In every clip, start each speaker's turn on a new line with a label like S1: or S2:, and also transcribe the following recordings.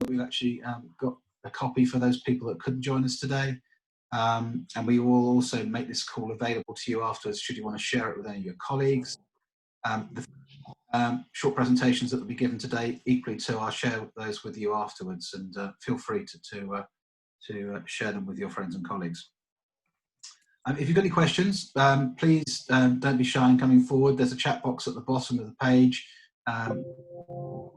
S1: we've actually got a copy for those people that couldn't join us today. And we will also make this call available to you afterwards should you want to share it with any of your colleagues. The short presentations that will be given today, equally too, I'll share those with you afterwards, and feel free to share them with your friends and colleagues. If you've got any questions, please don't be shy in coming forward. There's a chat box at the bottom of the page.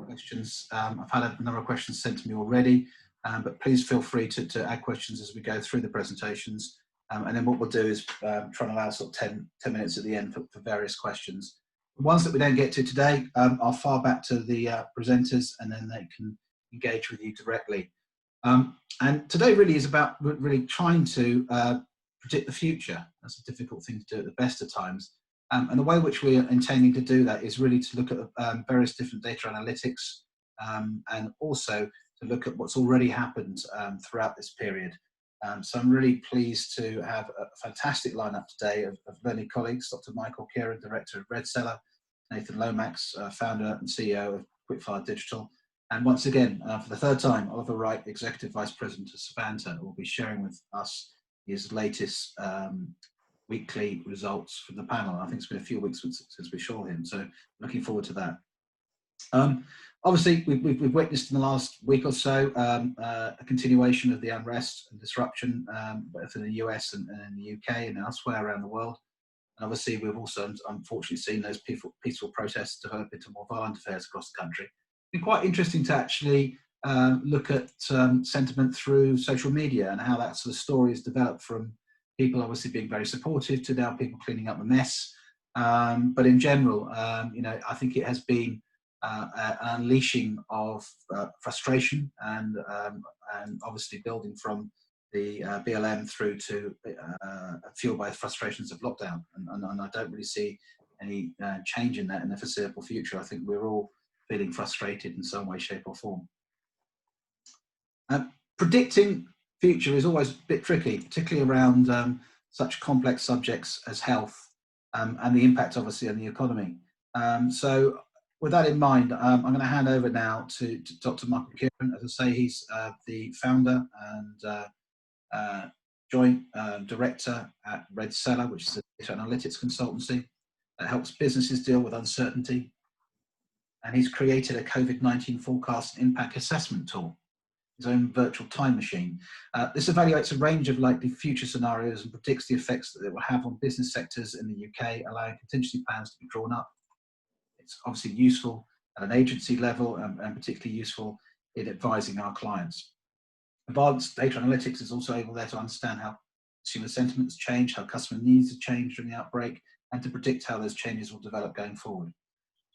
S1: Questions. I've had a number of questions sent to me already, but please feel free to add questions as we go through the presentations. And then what we'll do is try and allow sort of 10 minutes at the end for various questions. The ones that we don't get to today, I'll fire back to the presenters, and then they can engage with you directly. And today really is about really trying to predict the future. That's a difficult thing to do at the best of times. And the way in which we are intending to do that is really to look at various different data analytics, and also to look at what's already happened throughout this period. So I'm really pleased to have a fantastic lineup today of learning colleagues: Dr. Michael Kerin, Director of Redsella; Nathan Lomax, Founder and CEO of Quickfire Digital; and once again, for the third time, Oliver Wright, Executive Vice President of Savanta, will be sharing with us his latest weekly results from the panel. I think it's been a few weeks since we saw him, so looking forward to that. Obviously, we've witnessed in the last week or so a continuation of the unrest and disruption, both in the US and in the UK and elsewhere around the world. And obviously, we've also unfortunately seen those peaceful protests develop into more violent affairs across the country. It's been quite interesting to actually look at sentiment through social media and how that sort of story has developed, from people obviously being very supportive to now people cleaning up the mess. But in general, you know, I think it has been an unleashing of frustration and obviously building from the BLM through to fueled by frustrations of lockdown. And I don't really see any change in that in the foreseeable future. I think we're all feeling frustrated in some way, shape or form. Predicting future is always a bit tricky, particularly around such complex subjects as health and the impact obviously on the economy. So with that in mind, I'm going to hand over now to Dr. Michael Kerin. As I say, he's the founder and joint director at Redsella, which is a data analytics consultancy that helps businesses deal with uncertainty. And he's created a COVID-19 forecast and impact assessment tool, his own virtual time machine. This evaluates a range of likely future scenarios and predicts the effects that it will have on business sectors in the UK, allowing contingency plans to be drawn up. It's obviously useful at an agency level and particularly useful in advising our clients. Advanced data analytics is also able there to understand how consumer sentiments change, how customer needs have changed during the outbreak, and to predict how those changes will develop going forward.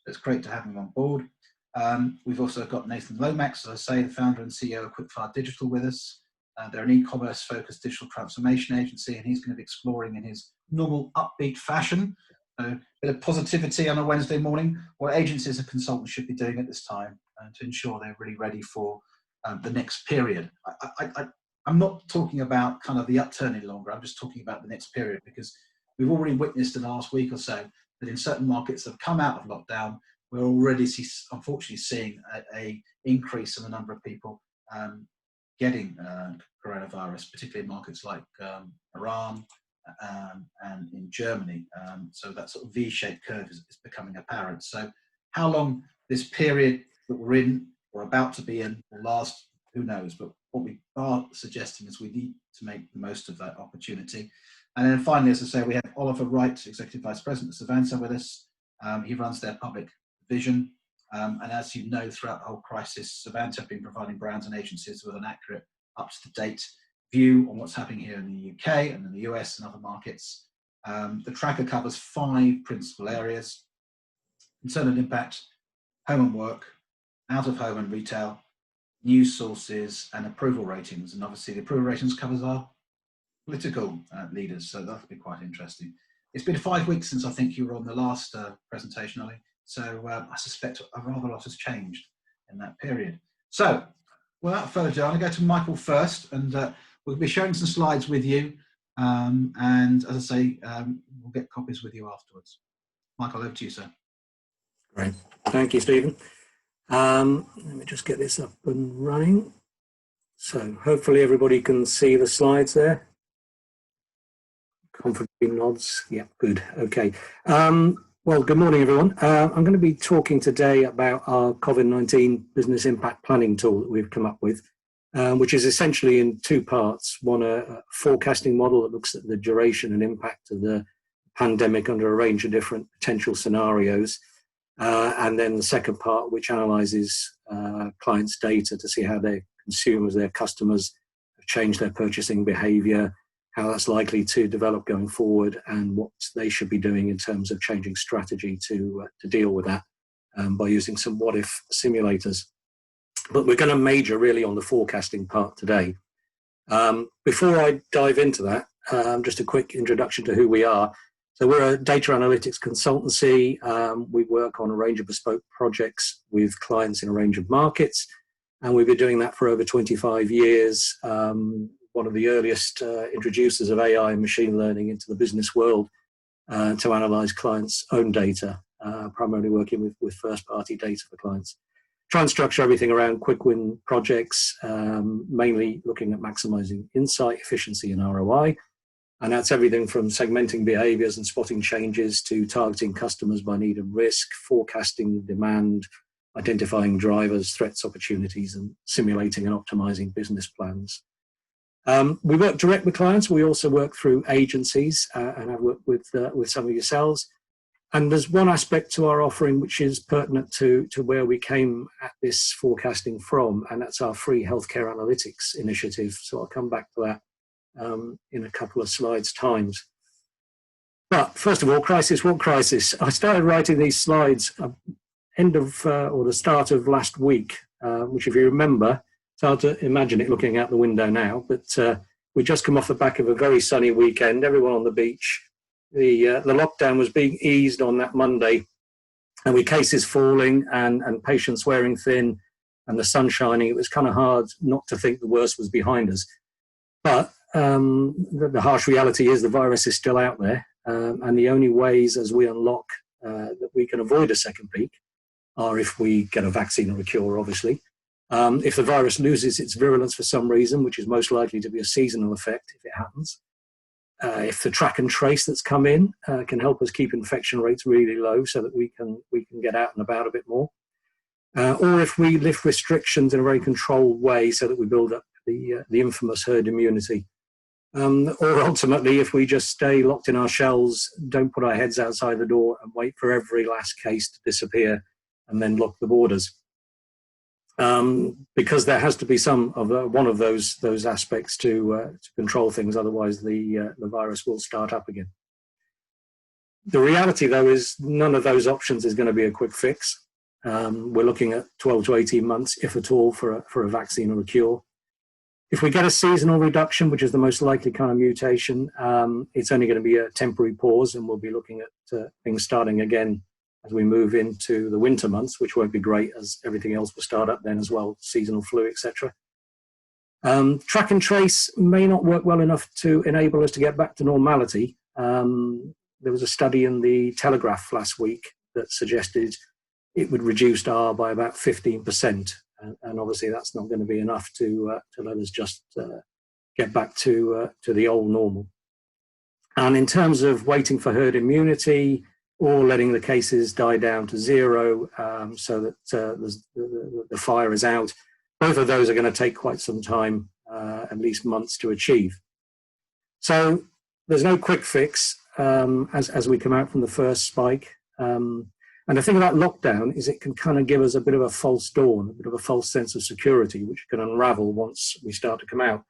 S1: It's great to have him on board. We've also got Nathan Lomax, as I say, the founder and CEO of Quickfire Digital, with us. They're an e-commerce focused digital transformation agency, and he's going to be exploring in his normal upbeat fashion, a bit of positivity on a Wednesday morning, what agencies and consultants should be doing at this time to ensure they're really ready for the next period. I'm not talking about kind of the upturn any longer, I'm just talking about the next period, because we've already witnessed in the last week or so that in certain markets that have come out of lockdown, we're already unfortunately seeing an increase in the number of people getting coronavirus, particularly in markets like Iran and in Germany. So that sort of V-shaped curve is becoming apparent. So how long this period that we're in or about to be in will last, who knows? But what we are suggesting is we need to make the most of that opportunity. And then finally, as I say, we have Oliver Wright, Executive Vice President of Savanta, with us. He runs their public division. And as you know, throughout the whole crisis, Savanta have been providing brands and agencies with an accurate, up-to-date view on what's happening here in the UK and in the US and other markets. The tracker covers 5 principal areas: concern and impact, home and work, out of home and retail, news sources, and approval ratings. And obviously the approval ratings covers our political leaders, so that'll be quite interesting. It's been 5 weeks since I think you were on the last presentation, Ollie, so I suspect a rather lot has changed in that period. So without further ado, I'm going to go to Michael first, and we'll be sharing some slides with you, and as I say, we'll get copies with you afterwards. Michael, over to you, sir.
S2: Great, thank you, Stephen. Let me just get this up and running. So hopefully everybody can see the slides there. Comfortably nods. Yeah, good. Okay. Well, good morning, everyone. I'm going to be talking today about our COVID-19 business impact planning tool that we've come up with, which is essentially in two parts. One, a forecasting model that looks at the duration and impact of the pandemic under a range of different potential scenarios. And then the second part, which analyzes clients' data to see how their consumers, their customers have changed their purchasing behavior, how that's likely to develop going forward, and what they should be doing in terms of changing strategy to deal with that by using some what-if simulators. But we're going to major really on the forecasting part today. Before I dive into that, just a quick introduction to who we are. So we're a data analytics consultancy. We work on a range of bespoke projects with clients in a range of markets, and we've been doing that for over 25 years. One of the earliest introducers of AI and machine learning into the business world to analyze clients' own data, primarily working with first-party data for clients. Try and structure everything around quick win projects, mainly looking at maximizing insight, efficiency, and ROI. And that's everything from segmenting behaviors and spotting changes to targeting customers by need and risk, forecasting demand, identifying drivers, threats, opportunities, and simulating and optimizing business plans. We work direct with clients. We also work through agencies, and I've worked with some of yourselves. And there's one aspect to our offering which is pertinent to where we came at this forecasting from, and that's our free healthcare analytics initiative. So I'll come back to that in a couple of slides' times. But first of all, crisis, what crisis? I started writing these slides end of or the start of last week, which if you remember, it's hard to imagine it looking out the window now, but we just come off the back of a very sunny weekend, everyone on the beach. The lockdown was being eased on that Monday, and with cases falling and patients wearing thin and the sun shining, it was kind of hard not to think the worst was behind us. But the harsh reality is the virus is still out there, and the only ways as we unlock that we can avoid a second peak are if we get a vaccine or a cure, obviously. If the virus loses its virulence for some reason, which is most likely to be a seasonal effect if it happens, if the track and trace that's come in can help us keep infection rates really low so that we can get out and about a bit more, or if we lift restrictions in a very controlled way so that we build up the infamous herd immunity, or ultimately if we just stay locked in our shells, don't put our heads outside the door and wait for every last case to disappear and then lock the borders. Because there has to be one of those aspects to control things, otherwise the virus will start up again. The reality, though, is none of those options is going to be a quick fix. We're looking at 12 to 18 months, if at all, for a vaccine or a cure. If we get a seasonal reduction, which is the most likely kind of mutation, it's only going to be a temporary pause, and we'll be looking at things starting again as we move into the winter months, which won't be great as everything else will start up then as well, seasonal flu, etc. Track and trace may not work well enough to enable us to get back to normality. There was a study in the Telegraph last week that suggested it would reduce R by about 15%. And obviously that's not going to be enough to let us just get back to the old normal. And in terms of waiting for herd immunity, or letting the cases die down to zero so that the fire is out. Both of those are going to take quite some time, at least months to achieve. So there's no quick fix as we come out from the first spike. And the thing about lockdown is it can kind of give us a bit of a false dawn, a bit of a false sense of security, which can unravel once we start to come out.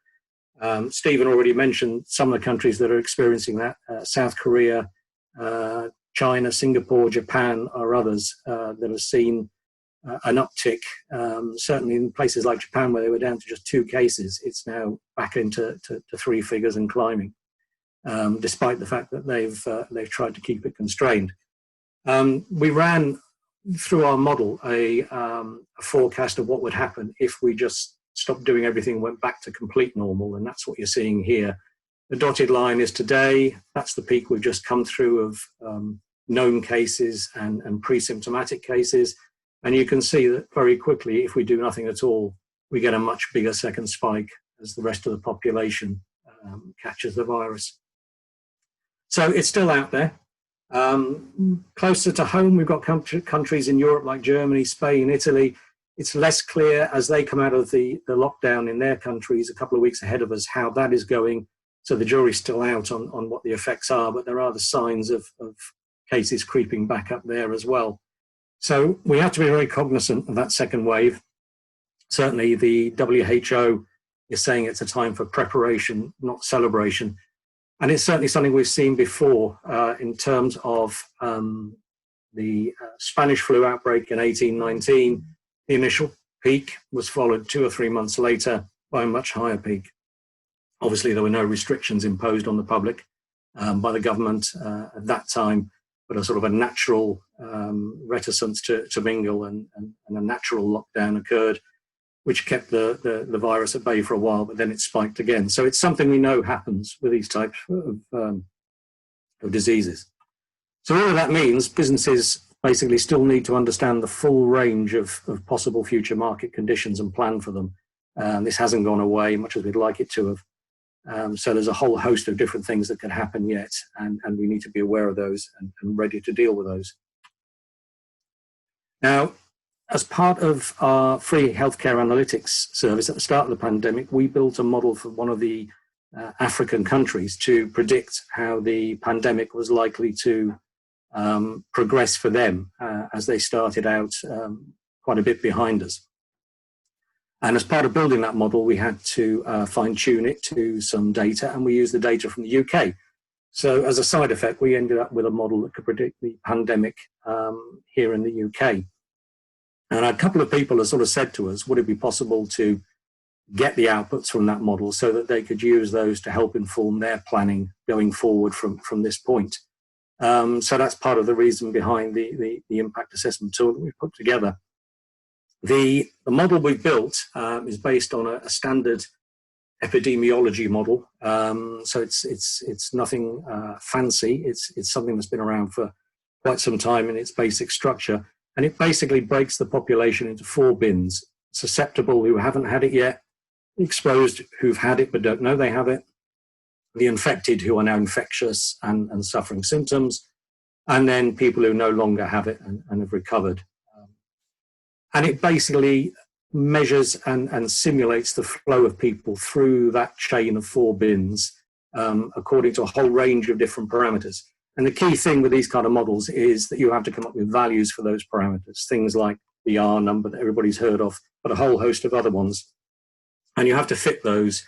S2: Stephen already mentioned some of the countries that are experiencing that, South Korea, China, Singapore, Japan are others that have seen an uptick. Certainly in places like Japan, where they were down to just 2 cases, it's now back into 3 figures and climbing, despite the fact that they've tried to keep it constrained. We ran through our model a forecast of what would happen if we just stopped doing everything and went back to complete normal, and that's what you're seeing here. The dotted line is today. That's the peak we've just come through of known cases and pre-symptomatic cases. And you can see that very quickly, if we do nothing at all, we get a much bigger second spike as the rest of the population catches the virus. So it's still out there. Closer to home, we've got countries in Europe like Germany, Spain, Italy. It's less clear as they come out of the lockdown in their countries a couple of weeks ahead of us how that is going. So the jury's still out on what the effects are, but there are the signs of cases creeping back up there as well. So we have to be very cognizant of that second wave. Certainly the WHO is saying it's a time for preparation, not celebration. And it's certainly something we've seen before in terms of the Spanish flu outbreak in 1819. The initial peak was followed 2 or 3 months later by a much higher peak. Obviously, there were no restrictions imposed on the public by the government at that time, but a sort of a natural reticence to mingle and a natural lockdown occurred, which kept the virus at bay for a while, but then it spiked again. So it's something we know happens with these types of diseases. So all of that means businesses basically still need to understand the full range of possible future market conditions and plan for them. This hasn't gone away, much as we'd like it to have. So there's a whole host of different things that could happen yet, and we need to be aware of those and ready to deal with those. Now, as part of our free healthcare analytics service at the start of the pandemic, we built a model for one of the African countries to predict how the pandemic was likely to progress for them as they started out quite a bit behind us. And as part of building that model, we had to fine-tune it to some data, and we used the data from the UK. So as a side effect, we ended up with a model that could predict the pandemic here in the UK. And a couple of people have sort of said to us, would it be possible to get the outputs from that model so that they could use those to help inform their planning going forward from this point? So that's part of the reason behind the impact assessment tool that we've put together. The model we've built is based on a standard epidemiology model. So it's nothing fancy. It's something that's been around for quite some time in its basic structure. And it basically breaks the population into 4 bins: susceptible, who haven't had it yet; exposed, who've had it but don't know they have it; the infected, who are now infectious and suffering symptoms; and then people who no longer have it and have recovered. And it basically measures and simulates the flow of people through that chain of 4 bins according to a whole range of different parameters. And the key thing with these kind of models is that you have to come up with values for those parameters, things like the R number that everybody's heard of, but a whole host of other ones. And you have to fit those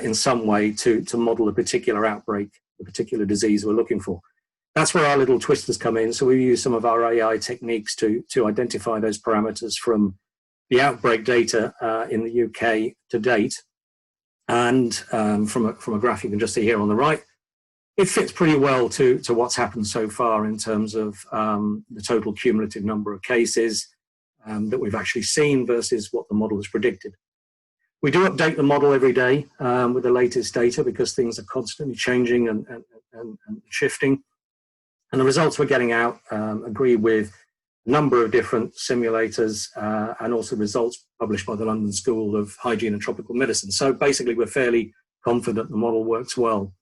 S2: in some way to model a particular outbreak, a particular disease we're looking for. That's where our little twisters come in. So we use some of our AI techniques to identify those parameters from the outbreak data in the UK to date. And from a graph you can just see here on the right, it fits pretty well to what's happened so far in terms of the total cumulative number of cases that we've actually seen versus what the model has predicted. We do update the model every day with the latest data because things are constantly changing and shifting. And the results we're getting out agree with a number of different simulators and also results published by the London School of Hygiene and Tropical Medicine. So basically, we're fairly confident the model works well.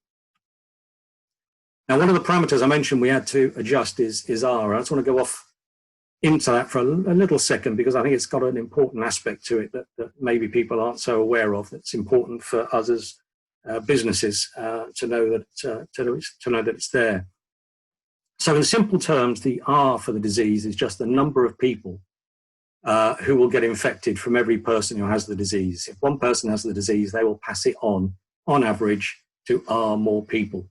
S2: Now, one of the parameters I mentioned we had to adjust is R. I just want to go off into that for a little second because I think it's got an important aspect to it that maybe people aren't so aware of. That's important for us as businesses to know that it's there. So in simple terms, the R for the disease is just the number of people who will get infected from every person who has the disease. If one person has the disease, they will pass it on average, to R more people.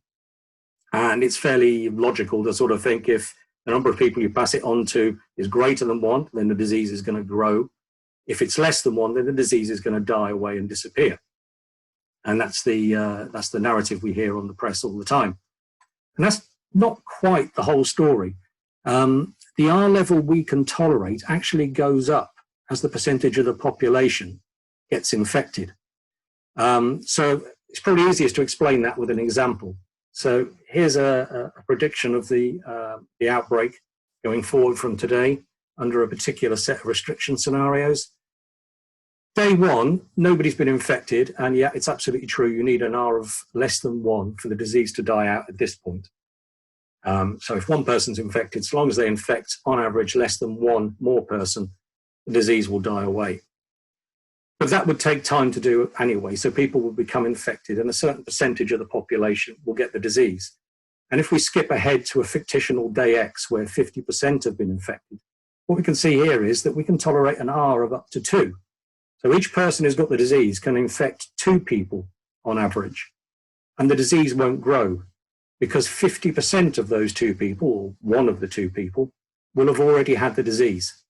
S2: And it's fairly logical to sort of think if the number of people you pass it on to is greater than 1, then the disease is going to grow. If it's less than 1, then the disease is going to die away and disappear. And that's the narrative we hear on the press all the time. And that's not quite the whole story. The R level we can tolerate actually goes up as the percentage of the population gets infected. So it's probably easiest to explain that with an example. So here's a prediction of the outbreak going forward from today. under a particular set of restriction scenarios. Day one, nobody's been infected, and yeah, it's absolutely true. You need an R of less than 1 for the disease to die out at this point. So if one person's infected, so long as they infect on average less than 1 more person, the disease will die away. But that would take time to do anyway. So people will become infected and a certain percentage of the population will get the disease. And if we skip ahead to a fictional day X where 50% have been infected, what we can see here is that we can tolerate an R of up to 2. So each person who's got the disease can infect 2 people on average, and the disease won't grow because 50% of those 2 people, or one of the 2 people, will have already had the disease.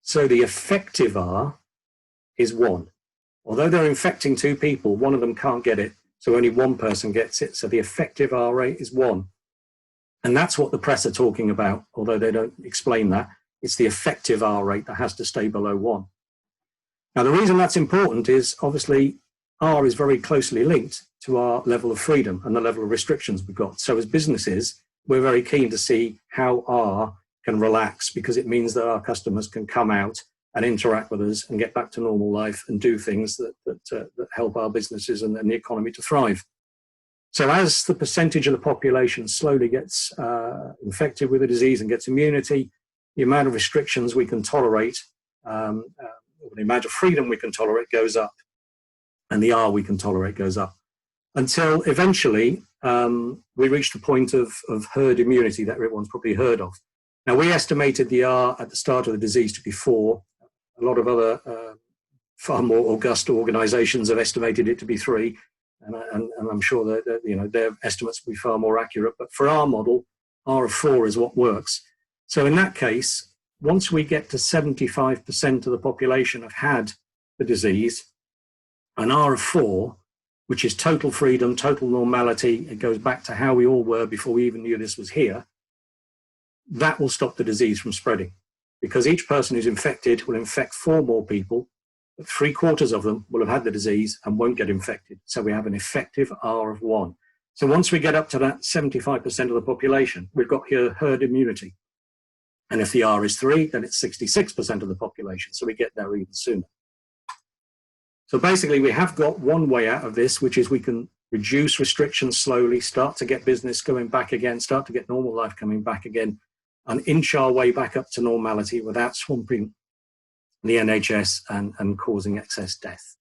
S2: So the effective R is 1. Although they're infecting 2 people, one of them can't get it, so only 1 person gets it. So the effective R rate is 1. And that's what the press are talking about, although they don't explain that. It's the effective R rate that has to stay below 1. Now, the reason that's important is obviously R is very closely linked to our level of freedom and the level of restrictions we've got. So as businesses, we're very keen to see how R can relax, because it means that our customers can come out and interact with us and get back to normal life and do things that help our businesses and the economy to thrive. So as the percentage of the population slowly gets infected with the disease and gets immunity, the amount of restrictions we can tolerate, the amount of freedom we can tolerate goes up, and the R we can tolerate goes up, until eventually we reach the point of herd immunity that everyone's probably heard of. Now, we estimated the R at the start of the disease to be 4. A lot of other far more august organisations have estimated it to be 3, and I'm sure that their estimates will be far more accurate. But for our model, R of 4 is what works. So in that case, once we get to 75% of the population have had the disease, an R of 4, which is total freedom, total normality, it goes back to how we all were before we even knew this was here, that will stop the disease from spreading. Because each person who's infected will infect 4 more people, but 3/4 of them will have had the disease and won't get infected. So we have an effective R of 1. So once we get up to that 75% of the population, we've got here herd immunity. And if the R is 3, then it's 66% of the population. So we get there even sooner. So basically, we have got one way out of this, which is we can reduce restrictions slowly, start to get business going back again, start to get normal life coming back again, and inch our way back up to normality without swamping the NHS and causing excess death.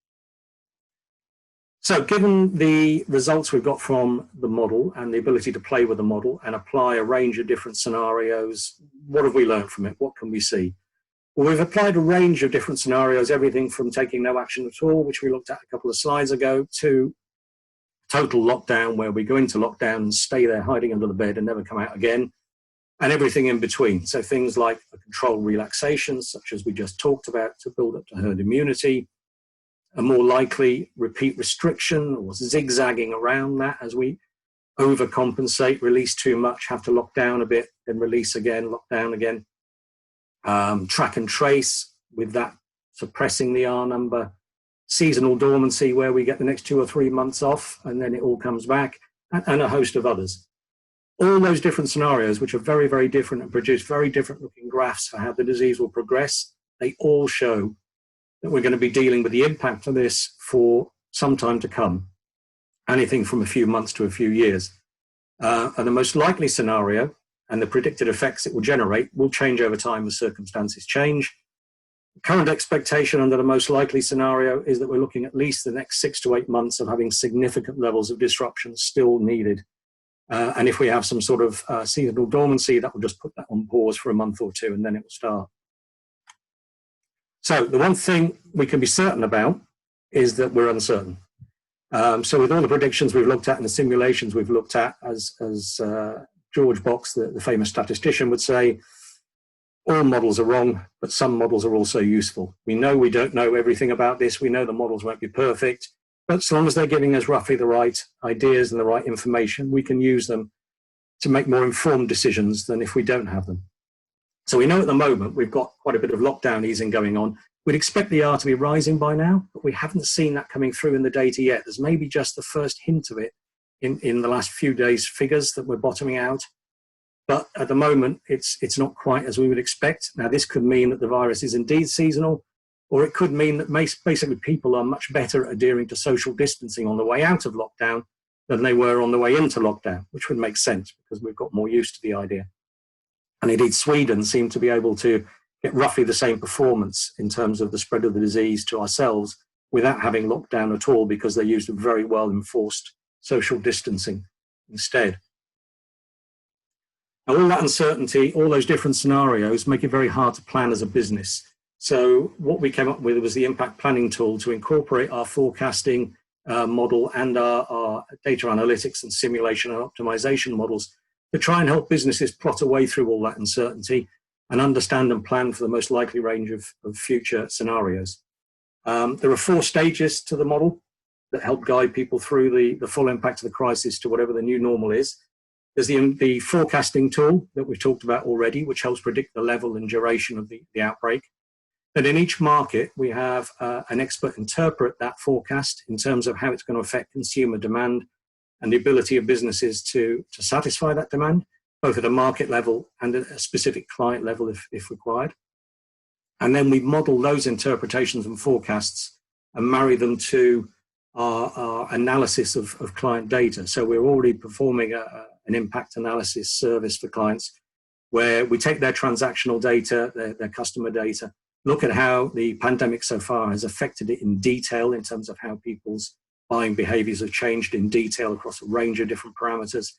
S2: So given the results we've got from the model and the ability to play with the model and apply a range of different scenarios, what have we learned from it? What can we see? Well, we've applied a range of different scenarios, everything from taking no action at all, which we looked at a couple of slides ago, to total lockdown, where we go into lockdown and stay there hiding under the bed and never come out again, and everything in between. So things like a controlled relaxation, such as we just talked about, to build up to herd immunity, a more likely repeat restriction or zigzagging around that as we overcompensate, release too much, have to lock down a bit, then release again, lock down again. Track and trace, with that suppressing the R number. Seasonal dormancy, where we get the next 2 or 3 months off and then it all comes back, and a host of others. All those different scenarios, which are very, very different and produce very different looking graphs for how the disease will progress, they all show that we're going to be dealing with the impact of this for some time to come, anything from a few months to a few years. And the most likely scenario and the predicted effects it will generate will change over time as circumstances change. The current expectation under the most likely scenario is that we're looking at least the next 6 to 8 months of having significant levels of disruption still needed. And if we have some sort of seasonal dormancy, that will just put that on pause for a month or 2 and then it will start. So the one thing we can be certain about is that we're uncertain. So with all the predictions we've looked at and the simulations we've looked at, as George Box, the famous statistician, would say, all models are wrong, but some models are also useful. We know we don't know everything about this. We know the models won't be perfect, but as long as they're giving us roughly the right ideas and the right information, we can use them to make more informed decisions than if we don't have them. So we know at the moment we've got quite a bit of lockdown easing going on. We'd expect the R to be rising by now, but we haven't seen that coming through in the data yet. There's maybe just the first hint of it in the last few days' figures that we're bottoming out. But at the moment, it's not quite as we would expect. Now, this could mean that the virus is indeed seasonal, or it could mean that basically people are much better at adhering to social distancing on the way out of lockdown than they were on the way into lockdown, which would make sense because we've got more used to the idea. And indeed, Sweden seemed to be able to get roughly the same performance in terms of the spread of the disease to ourselves without having lockdown at all, because they used a very well enforced social distancing instead. Now, all that uncertainty, all those different scenarios make it very hard to plan as a business. So what we came up with was the impact planning tool to incorporate our forecasting model and our data analytics and simulation and optimization models to try and help businesses plot a way through all that uncertainty and understand and plan for the most likely range of future scenarios. There are 4 stages to the model that help guide people through the full impact of the crisis to whatever the new normal is. There's the forecasting tool that we've talked about already, which helps predict the level and duration of the outbreak. And in each market, we have an expert interpret that forecast in terms of how it's going to affect consumer demand and the ability of businesses to satisfy that demand, both at a market level and at a specific client level if required. And then we model those interpretations and forecasts and marry them to our analysis of client data. So we're already performing an impact analysis service for clients where we take their transactional data, their customer data, look at how the pandemic so far has affected it in detail in terms of how people's buying behaviors have changed in detail across a range of different parameters,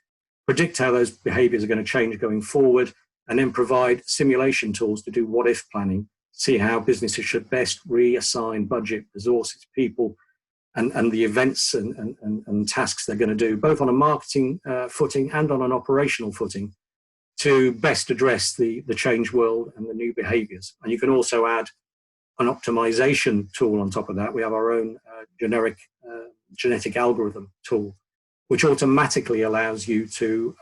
S2: predict how those behaviors are going to change going forward, and then provide simulation tools to do what-if planning, see how businesses should best reassign budget, resources, people, and the events and tasks they're going to do, both on a marketing footing and on an operational footing, to best address the changed world and the new behaviors. And you can also add an optimization tool on top of that. We have our own genetic algorithm tool, which automatically allows you to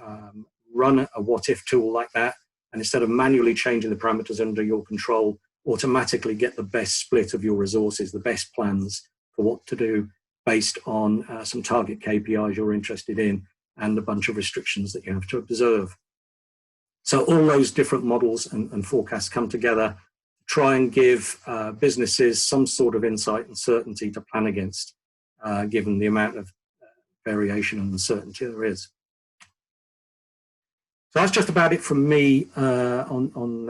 S2: run a what-if tool like that, and instead of manually changing the parameters under your control, automatically get the best split of your resources, the best plans for what to do based on some target KPIs you're interested in and a bunch of restrictions that you have to observe. So all those different models and forecasts come together, try and give businesses some sort of insight and certainty to plan against, given the amount of variation and uncertainty there is. So that's just about it from me on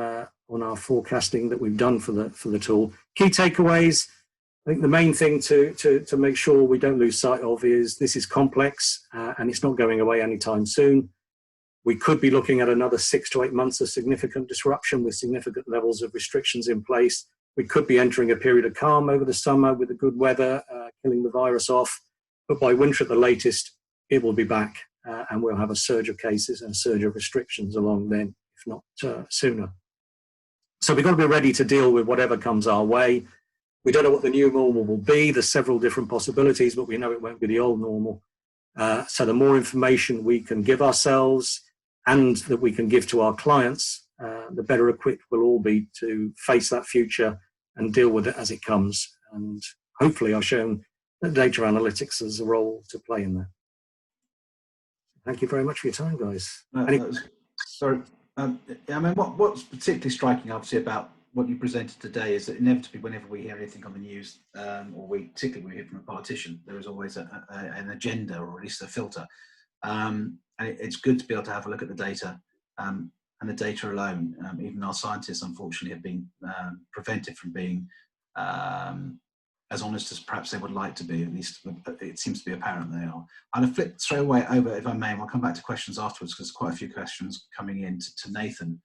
S2: our forecasting that we've done for the tool. Key takeaways. I think the main thing to make sure we don't lose sight of is this is complex and it's not going away anytime soon. We could be looking at another 6 to 8 months of significant disruption with significant levels of restrictions in place. We could be entering a period of calm over the summer with the good weather, killing the virus off. But by winter at the latest, it will be back and we'll have a surge of cases and a surge of restrictions along then, if not sooner. So we've got to be ready to deal with whatever comes our way. We don't know what the new normal will be. There's several different possibilities, but we know it won't be the old normal. So the more information we can give ourselves and that we can give to our clients, the better equipped we'll all be to face that future and deal with it as it comes. And hopefully I've shown that data analytics has a role to play in that. Thank you very much for your time, guys.
S1: Sorry. I mean, what's particularly striking, obviously, about what you presented today is that inevitably, whenever we hear anything on the news, or particularly we hear from a politician, there is always an agenda, or at least a filter. And it's good to be able to have a look at the data and the data alone. Even our scientists, unfortunately, have been prevented from being as honest as perhaps they would like to be. At least it seems to be apparent they are. I'm going to flip straight away over, if I may, and we'll come back to questions afterwards because there's quite a few questions coming in to Nathan.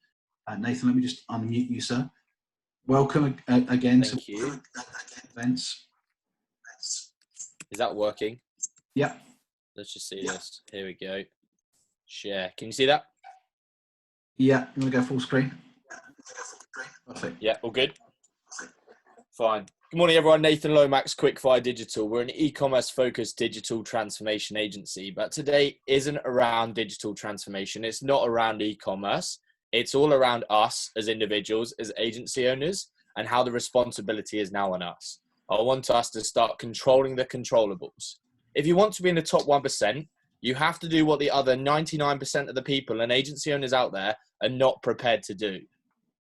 S1: Nathan, let me just unmute you, sir. Welcome again
S3: Thank you.
S1: Events.
S3: Is that working?
S1: Yeah.
S3: Let's just see this. Here we go. Share. Can you see that?
S1: Yeah. You want to go full screen? Perfect.
S3: Yeah, all good? Fine. Good morning, everyone. Nathan Lomax, Quickfire Digital. We're an e-commerce focused digital transformation agency, but today isn't around digital transformation. It's not around e-commerce. It's all around us as individuals, as agency owners, and how the responsibility is now on us. I want us to start controlling the controllables. If you want to be in the top 1%, You have to do what the other 99% of the people and agency owners out there are not prepared to do.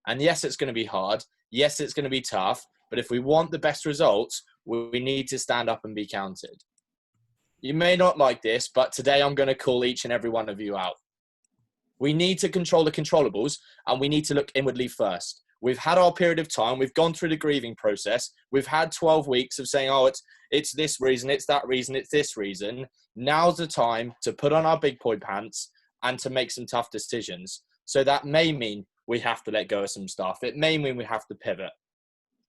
S3: And yes, it's going to be hard. Yes, it's going to be tough. But if we want the best results, we need to stand up and be counted. You may not like this, but today I'm going to call each and every one of you out. We need to control the controllables, and we need to look inwardly first. We've had our period of time. We've gone through the grieving process. We've had 12 weeks of saying, oh, it's this reason, it's that reason, it's this reason. Now's the time to put on our big boy pants and to make some tough decisions. So that may mean we have to let go of some stuff. It may mean we have to pivot.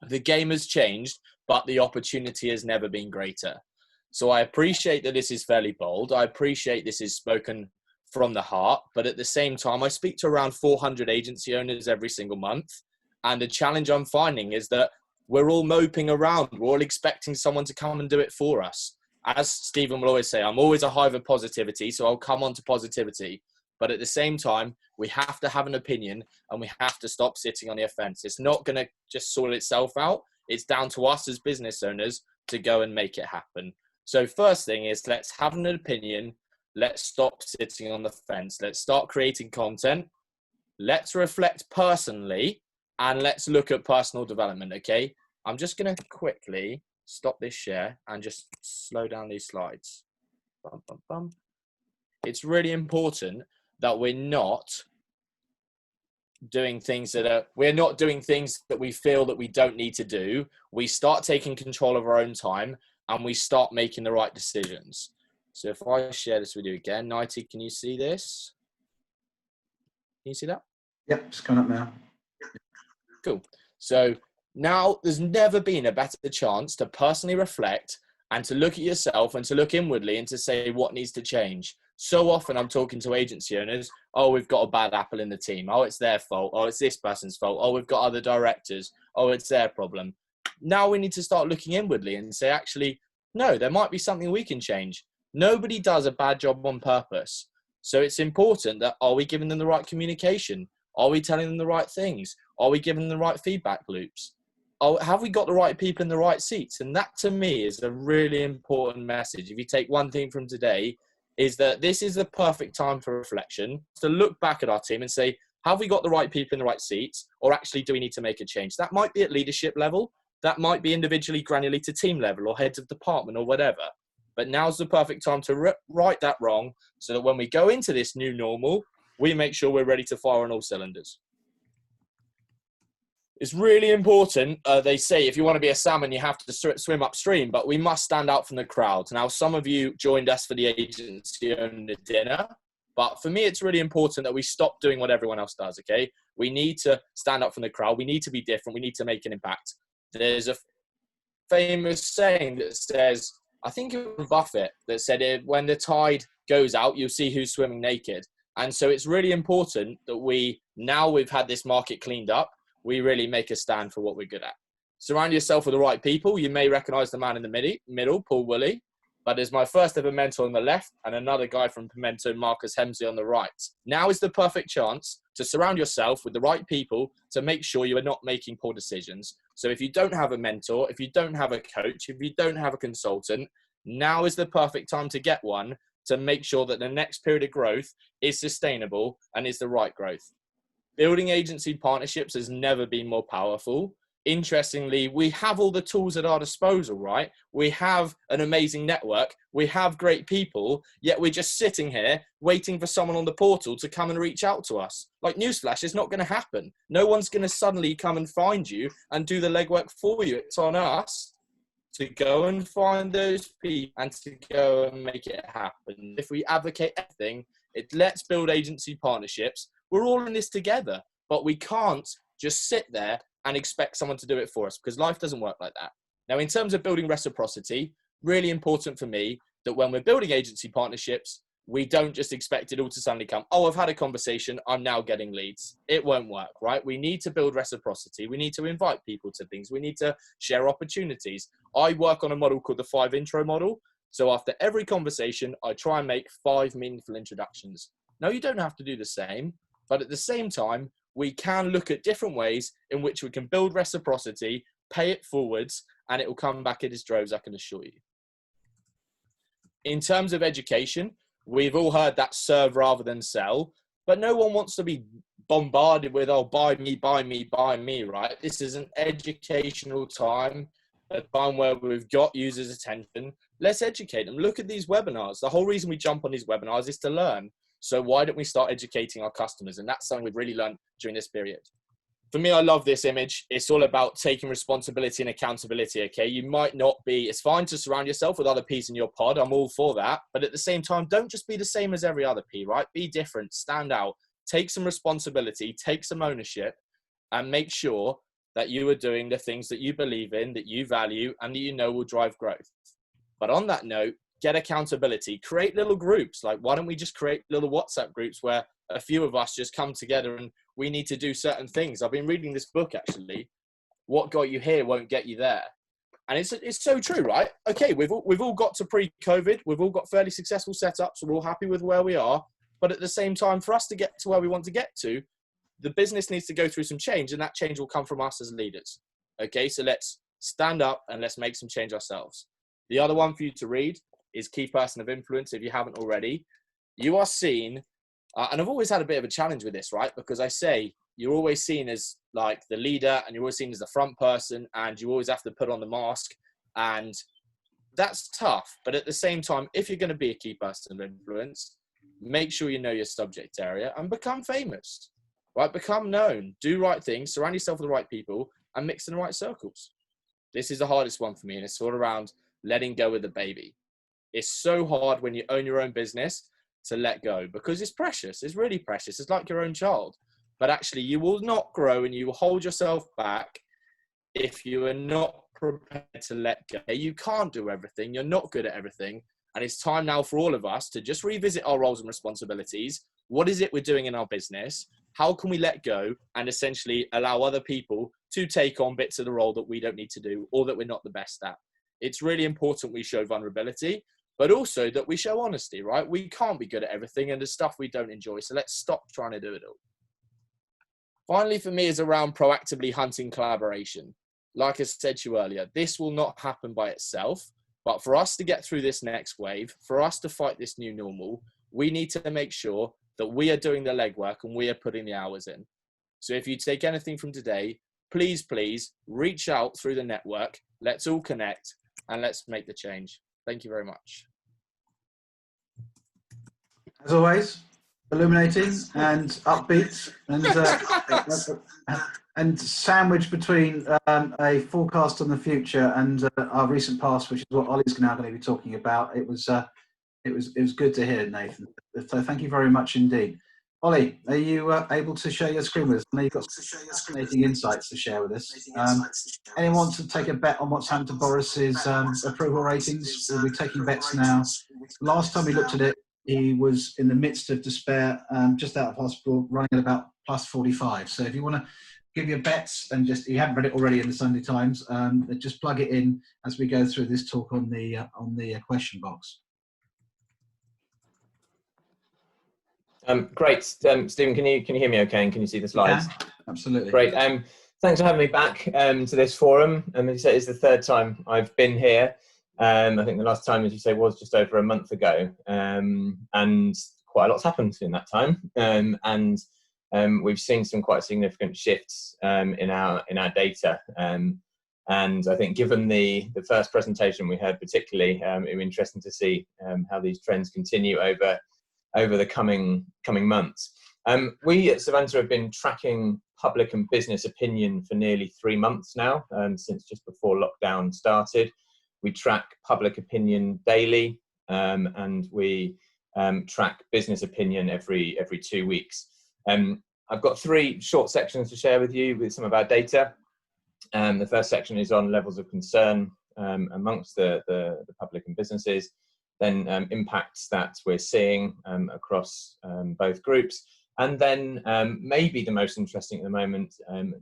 S3: The game has changed, but the opportunity has never been greater. So I appreciate that this is fairly bold. I appreciate this is spoken from the heart, but at the same time, I speak to around 400 agency owners every single month. And the challenge I'm finding is that we're all moping around. We're all expecting someone to come and do it for us. As Stephen will always say, I'm always a hive of positivity, so I'll come on to positivity. But at the same time, we have to have an opinion and we have to stop sitting on the offense. It's not going to just sort itself out. It's down to us as business owners to go and make it happen. So first thing is, let's have an opinion. Let's stop sitting on the fence. Let's start creating content. Let's reflect personally. And let's look at personal development, okay? I'm just going to quickly stop this share and just slow down these slides. Bum, bum, bum. It's really important that we're not doing things that we feel that we don't need to do. We start taking control of our own time and we start making the right decisions. So if I share this with you again, Nighty, can you see this? Can you see that?
S1: Yep, it's coming up now.
S3: Cool. So now there's never been a better chance to personally reflect and to look at yourself and to look inwardly and to say what needs to change. So often I'm talking to agency owners, oh, we've got a bad apple in the team. Oh, it's their fault. Oh, it's this person's fault. Oh, we've got other directors. Oh, it's their problem. Now we need to start looking inwardly and say, actually, no, there might be something we can change. Nobody does a bad job on purpose. So it's important that, are we giving them the right communication? Are we telling them the right things? Are we giving them the right feedback loops? Have we got the right people in the right seats? And that to me is a really important message. If you take one thing from today, is that this is the perfect time for reflection, to look back at our team and say, have we got the right people in the right seats? Or actually, do we need to make a change? That might be at leadership level. That might be individually granularly to team level or heads of department or whatever. But now's the perfect time to right that wrong so that when we go into this new normal, we make sure we're ready to fire on all cylinders. It's really important. They say if you want to be a salmon, you have to swim upstream, but we must stand out from the crowd. Now, some of you joined us for the agency owner dinner, but for me, it's really important that we stop doing what everyone else does, okay? We need to stand up from the crowd. We need to be different. We need to make an impact. There's a famous saying that says, I think it was Buffett, that said, when the tide goes out, you'll see who's swimming naked. And so it's really important that now we've had this market cleaned up, we really make a stand for what we're good at. Surround yourself with the right people. You may recognize the man in the middle, Paul Woolley, but there's my first ever mentor on the left and another guy from Pimento, Marcus Hemsley, on the right. Now is the perfect chance to surround yourself with the right people to make sure you are not making poor decisions. So if you don't have a mentor, if you don't have a coach, if you don't have a consultant, now is the perfect time to get one to make sure that the next period of growth is sustainable and is the right growth. Building agency partnerships has never been more powerful. Interestingly, we have all the tools at our disposal, right? We have an amazing network. We have great people, yet we're just sitting here waiting for someone on the portal to come and reach out to us. Like, newsflash, it's not going to happen. No one's going to suddenly come and find you and do the legwork for you. It's on us to go and find those people and to go and make it happen. If we advocate everything, let's build agency partnerships. We're all in this together, but we can't just sit there and expect someone to do it for us, because life doesn't work like that. Now, in terms of building reciprocity, really important for me that when we're building agency partnerships, we don't just expect it all to suddenly come, oh, I've had a conversation, I'm now getting leads. It won't work, right? We need to build reciprocity. We need to invite people to things. We need to share opportunities. I work on a model called the 5 intro model. So after every conversation, I try and make 5 meaningful introductions. Now, you don't have to do the same, but at the same time, we can look at different ways in which we can build reciprocity, pay it forwards, and it will come back in its droves, I can assure you. In terms of education, We've all heard that serve rather than sell, but no one wants to be bombarded with, oh, buy me, buy me, buy me, right? This is an educational time, a time where we've got users' attention. Let's educate them. Look at these webinars. The whole reason we jump on these webinars is to learn. So why don't we start educating our customers? And that's something we've really learned during this period. For me, I love this image. It's all about taking responsibility and accountability, okay? You might not be, it's fine to surround yourself with other P's in your pod. I'm all for that. But at the same time, don't just be the same as every other P, right? Be different, stand out, take some responsibility, take some ownership, and make sure that you are doing the things that you believe in, that you value, and that you know will drive growth. But on that note, get accountability, create little groups. Like, why don't we just create little WhatsApp groups where a few of us just come together and we need to do certain things. I've been reading this book, actually, What Got You Here Won't Get You There. And it's so true, right? Okay, we've all got to pre-COVID. We've all got fairly successful setups. We're all happy with where we are. But at the same time, for us to get to where we want to get to, the business needs to go through some change, and that change will come from us as leaders. Okay, so let's stand up and let's make some change ourselves. The other one for you to read is Key Person of Influence, if you haven't already. You are seen, and I've always had a bit of a challenge with this, right? Because I say you're always seen as like the leader, and you're always seen as the front person, and you always have to put on the mask, and that's tough. But at the same time, if you're going to be a key person of influence, make sure you know your subject area and become famous, right? Become known, do right things, surround yourself with the right people, and mix in the right circles. This is the hardest one for me, and it's all around letting go of the baby. It's so hard when you own your own business to let go, because it's precious. It's really precious. It's like your own child. But actually, you will not grow and you will hold yourself back if you are not prepared to let go. You can't do everything. You're not good at everything. And it's time now for all of us to just revisit our roles and responsibilities. What is it we're doing in our business? How can we let go and essentially allow other people to take on bits of the role that we don't need to do or that we're not the best at? It's really important we show vulnerability, but also that we show honesty, right? We can't be good at everything, and there's stuff we don't enjoy. So let's stop trying to do it all. Finally, for me, is around proactively hunting collaboration. Like I said to you earlier, this will not happen by itself, but for us to get through this next wave, for us to fight this new normal, we need to make sure that we are doing the legwork and we are putting the hours in. So if you take anything from today, please, please reach out through the network. Let's all connect and let's make the change. Thank you very much.
S1: As always, illuminating and upbeat, and sandwiched between a forecast on the future and our recent past, which is what Ollie's now going to be talking about. It was good to hear, Nathan. So thank you very much indeed. Ollie, are you able to share your screen with us? I know you've got some fascinating insights to share with us. Anyone want to take a bet on what's happened to Boris's approval ratings? We'll be taking bets now. Last time we looked at it, he was in the midst of despair, just out of hospital, running at about plus 45. So if you want to give your bets, and just, you haven't read it already in the Sunday Times, just plug it in as we go through this talk on the question box.
S4: Great, Stephen. Can you hear me okay? And can you see the slides?
S1: Yeah, absolutely.
S4: Great. Thanks for having me back to this forum. As you say, it's the third time I've been here. I think the last time, as you say, was just over a month ago, and quite a lot's happened in that time. We've seen some quite significant shifts in our data. And I think, given the first presentation we heard, particularly, it was interesting to see how these trends continue over the coming months. We at Savanta have been tracking public and business opinion for nearly 3 months now, since just before lockdown started. We track public opinion daily, and we track business opinion every 2 weeks. I've got 3 short sections to share with you with some of our data. The first section is on levels of concern amongst the public and businesses, then impacts that we're seeing across both groups, and then maybe the most interesting at the moment,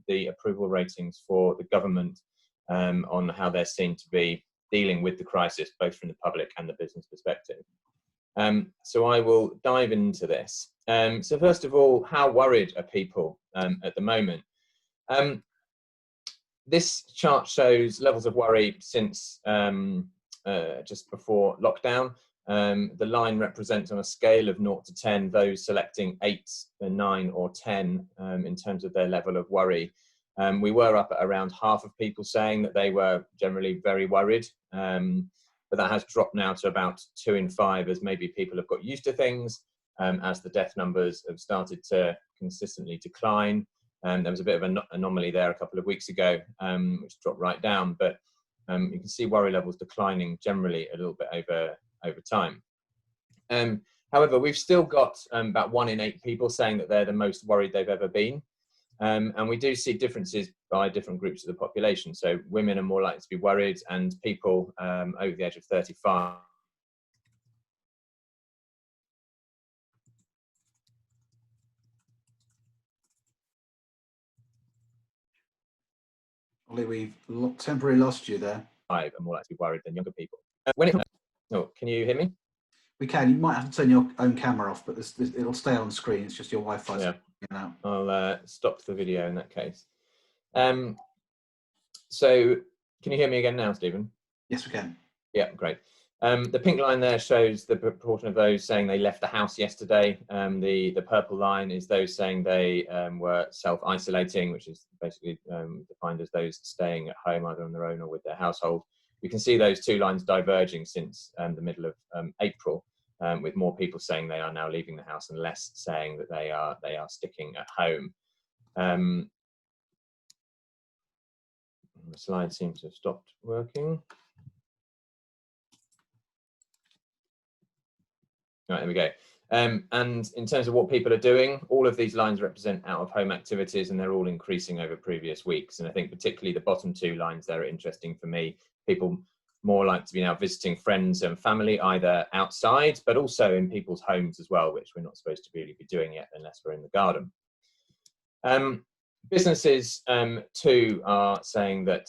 S4: the approval ratings for the government on how they're seen to be dealing with the crisis, both from the public and the business perspective. So I will dive into this. So first of all, how worried are people at the moment? This chart shows levels of worry since just before lockdown. the line represents on a scale of 0 to 10 those selecting 8, 9 or 10 in terms of their level of worry. We were up at around half of people saying that they were generally very worried, but that has dropped now to about 2 in 5 as maybe people have got used to things, as the death numbers have started to consistently decline. There was a bit of an anomaly there a couple of weeks ago, which dropped right down, but you can see worry levels declining generally a little bit over time. However, we've still got about 1 in 8 people saying that they're the most worried they've ever been. And we do see differences by different groups of the population. So women are more likely to be worried, and people over the age of 35.
S1: Ollie, we've temporarily lost you there.
S4: Are more likely to be worried than younger people. Can you hear me?
S1: We can. You might have to turn your own camera off, but it'll stay on screen. It's just your Wi-Fi.
S4: Yeah. I'll stop the video in that case. So can you hear me again now, Stephen?
S1: Yes, we can.
S4: Yeah, great. The pink line there shows the proportion of those saying they left the house yesterday. The purple line is those saying they were self-isolating, which is basically defined as those staying at home either on their own or with their household. You can see those 2 lines diverging since the middle of April, with more people saying they are now leaving the house and less saying that they are sticking at home. The slide seems to have stopped working. Right, there we go. And in terms of what people are doing, all of these lines represent out-of-home activities, and they're all increasing over previous weeks. And I think particularly the bottom 2 lines there are interesting for me. People more like to be now visiting friends and family, either outside, but also in people's homes as well, which we're not supposed to really be doing yet unless we're in the garden. Businesses too are saying that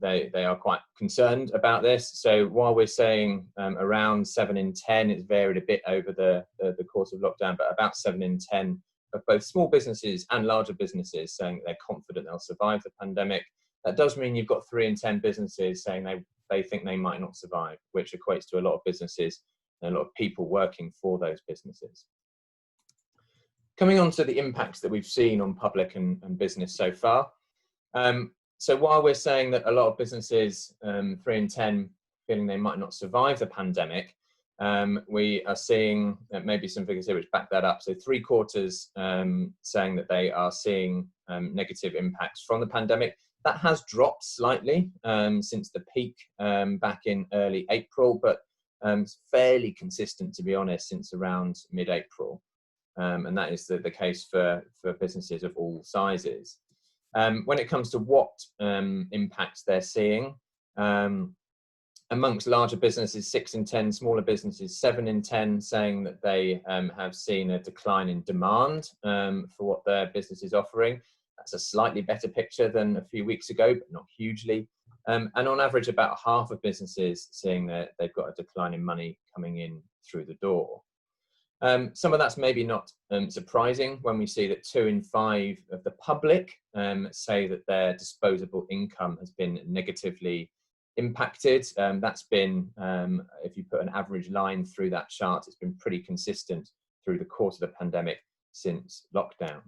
S4: they are quite concerned about this. So while we're saying around 7 in 10, it's varied a bit over the course of lockdown, but about 7 in 10 of both small businesses and larger businesses saying that they're confident they'll survive the pandemic. That does mean you've got 3 in 10 businesses saying they think they might not survive, which equates to a lot of businesses and a lot of people working for those businesses. Coming on to the impacts that we've seen on public and business so far. So while we're saying that a lot of businesses, 3 in 10, feeling they might not survive the pandemic, we are seeing maybe some figures here which back that up. So 3/4 saying that they are seeing negative impacts from the pandemic. That has dropped slightly since the peak back in early April, but it's fairly consistent, to be honest, since around mid-April. And that is the case for businesses of all sizes. When it comes to what impacts they're seeing, amongst larger businesses, 6 in 10, smaller businesses, 7 in 10, saying that they have seen a decline in demand for what their business is offering. That's a slightly better picture than a few weeks ago, but not hugely. And on average, about half of businesses saying that they've got a decline in money coming in through the door. Some of that's maybe not surprising when we see that 2 in 5 of the public say that their disposable income has been negatively impacted. That's been, if you put an average line through that chart, it's been pretty consistent through the course of the pandemic since lockdown.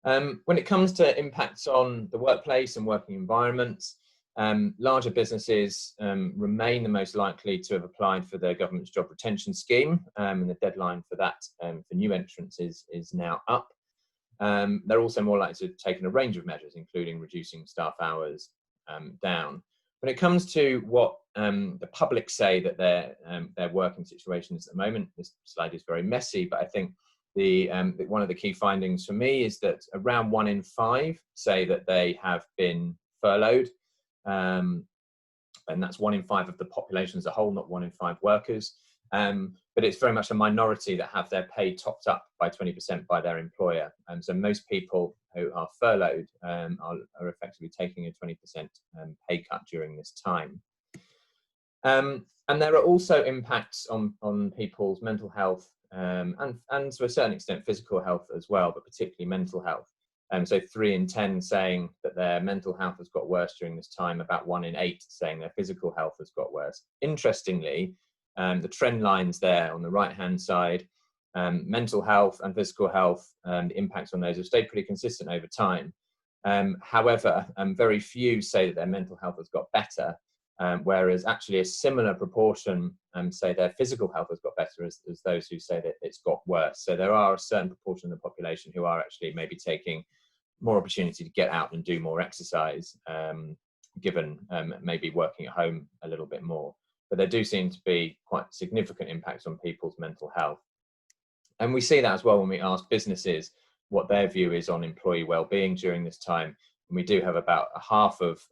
S4: When it comes to impacts on the workplace and working environments, larger businesses remain the most likely to have applied for the government's job retention scheme, and the deadline for that for new entrants is now up. They're also more likely to have taken a range of measures, including reducing staff hours down. When it comes to what the public say that their working situation is at the moment, this slide is very messy, but I think one of the key findings for me is that around 1 in 5 say that they have been furloughed. And that's 1 in 5 of the population as a whole, not 1 in 5 workers. But it's very much a minority that have their pay topped up by 20% by their employer. And so most people who are furloughed are effectively taking a 20% pay cut during this time. And there are also impacts on people's mental health and to a certain extent physical health as well, but particularly mental health. So 3 in 10 saying that their mental health has got worse during this time, about 1 in 8 saying their physical health has got worse. Interestingly, The trend lines there on the right-hand side, mental health and physical health, the impacts on those have stayed pretty consistent over time. However, very few say that their mental health has got better, whereas actually a similar proportion say their physical health has got better as those who say that it's got worse. So there are a certain proportion of the population who are actually maybe taking more opportunity to get out and do more exercise, given maybe working at home a little bit more. But there do seem to be quite significant impacts on people's mental health. And we see that as well when we ask businesses what their view is on employee well-being during this time. And we do have about half of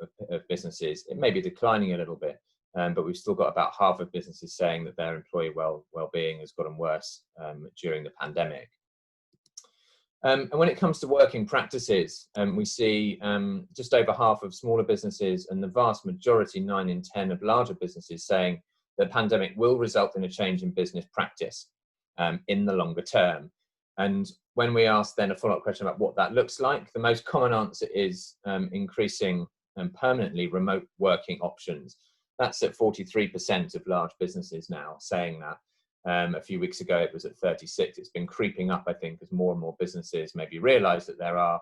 S4: businesses, it may be declining a little bit, but we've still got about half of businesses saying that their employee well-being has gotten worse during the pandemic. And when it comes to working practices, we see just over half of smaller businesses and the vast majority, 9 in 10 of larger businesses, saying the pandemic will result in a change in business practice in the longer term. And when we ask then a follow-up question about what that looks like, the most common answer is increasing permanently remote working options. That's at 43% of large businesses now saying that. A few weeks ago, it was at 36. It's been creeping up, I think, as more and more businesses maybe realise that there are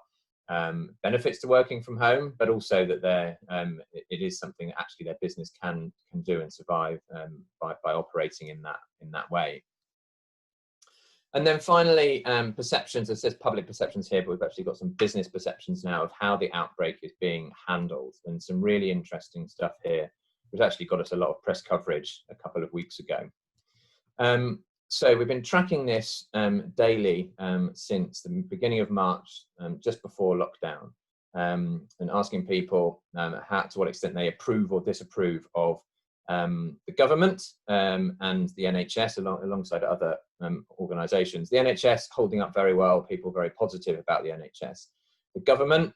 S4: benefits to working from home, but also that it is something that actually their business can do and survive by operating in that way. And then finally, perceptions. It says public perceptions here, but we've actually got some business perceptions now of how the outbreak is being handled, and some really interesting stuff here, which actually got us a lot of press coverage a couple of weeks ago. So we've been tracking this daily since the beginning of March, just before lockdown, and asking people to what extent they approve or disapprove of the government and the NHS alongside other organisations. The NHS holding up very well, people very positive about the NHS. The government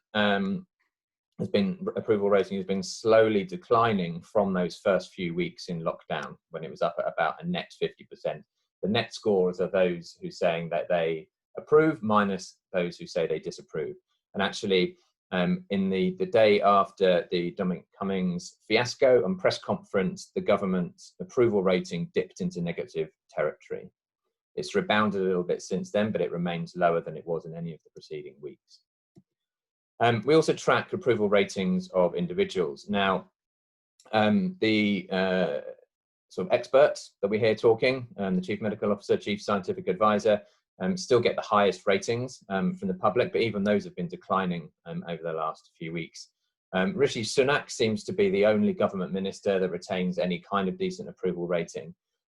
S4: approval rating has been slowly declining from those first few weeks in lockdown, when it was up at about a net 50%. The net scores are those who saying that they approve minus those who say they disapprove. And actually, in the day after the Dominic Cummings fiasco and press conference, the government's approval rating dipped into negative territory. It's rebounded a little bit since then, but it remains lower than it was in any of the preceding weeks. We also track approval ratings of individuals. Now, the sort of experts that we hear talking, the Chief Medical Officer, Chief Scientific Advisor, still get the highest ratings from the public, but even those have been declining over the last few weeks. Rishi Sunak seems to be the only government minister that retains any kind of decent approval rating.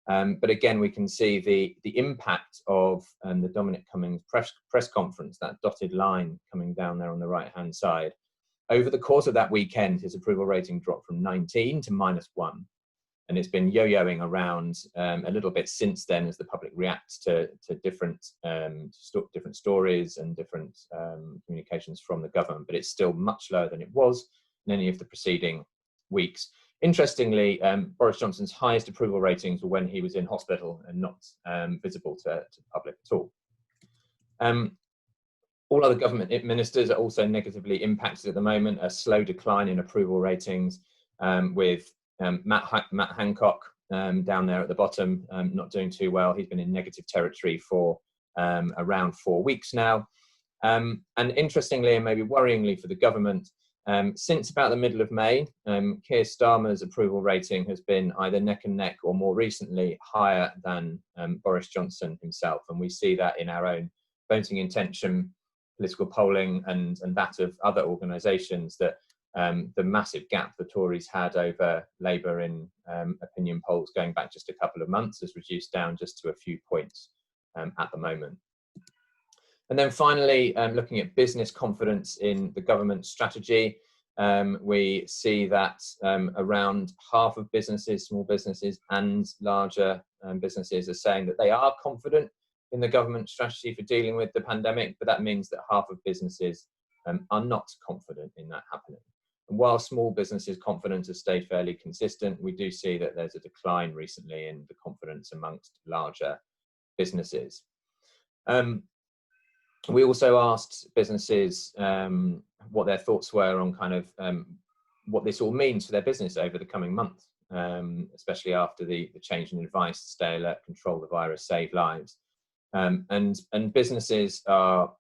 S4: But again, we can see the impact of the Dominic Cummings press conference, that dotted line coming down there on the right-hand side. Over the course of that weekend, his approval rating dropped from 19 to -1. And it's been yo-yoing around a little bit since then as the public reacts to different stories and different communications from the government, but it's still much lower than it was in any of the preceding weeks. Interestingly, Boris Johnson's highest approval ratings were when he was in hospital and not visible to the public at all. All other government ministers are also negatively impacted at the moment, a slow decline in approval ratings, with Matt Hancock down there at the bottom, not doing too well. He's been in negative territory for around 4 weeks now. And interestingly, and maybe worryingly for the government, since about the middle of May, Keir Starmer's approval rating has been either neck and neck or more recently higher than Boris Johnson himself. And we see that in our own voting intention, political polling, and that of other organisations, that the massive gap the Tories had over Labour in opinion polls going back just a couple of months has reduced down just to a few points at the moment. And then finally, looking at business confidence in the government strategy, we see that around half of businesses, small businesses and larger businesses, are saying that they are confident in the government strategy for dealing with the pandemic, but that means that half of businesses are not confident in that happening. And while small businesses' confidence has stayed fairly consistent, we do see that there's a decline recently in the confidence amongst larger businesses. We also asked businesses what their thoughts were on kind of what this all means for their business over the coming months. especially after the change in advice to stay alert, control the virus, save lives. And businesses are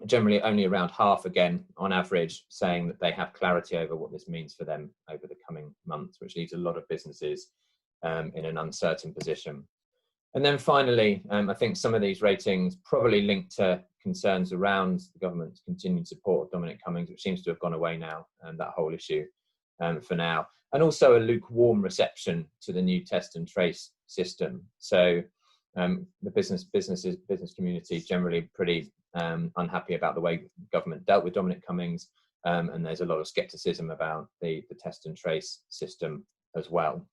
S4: generally only around half, again, on average, saying that they have clarity over what this means for them over the coming months, which leaves a lot of businesses in an uncertain position. And then finally, I think some of these ratings probably linked to concerns around the government's continued support of Dominic Cummings, which seems to have gone away now, and that whole issue for now. And also a lukewarm reception to the new test and trace system. So the business community is generally pretty unhappy about the way the government dealt with Dominic Cummings, and there's a lot of scepticism about the test and trace system as well.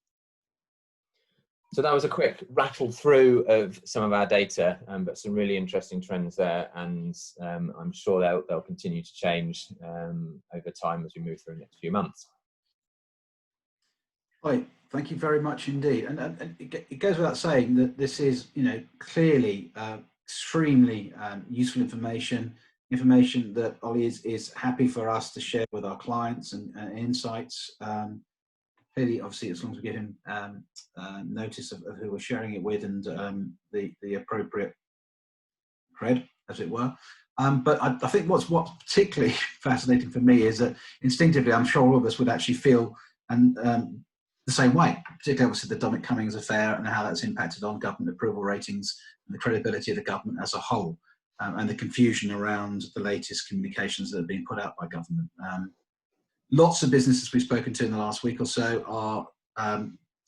S4: So that was a quick rattle through of some of our data, but some really interesting trends there, and I'm sure they'll continue to change over time as we move through the next few months.
S1: Right, thank you very much indeed. And it goes without saying that this is, clearly extremely useful information that Ollie is happy for us to share with our clients and insights. Clearly, obviously, as long as we give him notice of who we're sharing it with and the appropriate cred, as it were. But I think what's particularly fascinating for me is that instinctively, I'm sure all of us would actually feel the same way, particularly obviously the Dominic Cummings affair and how that's impacted on government approval ratings and the credibility of the government as a whole, and the confusion around the latest communications that have been put out by government. Lots of businesses we've spoken to in the last week or so are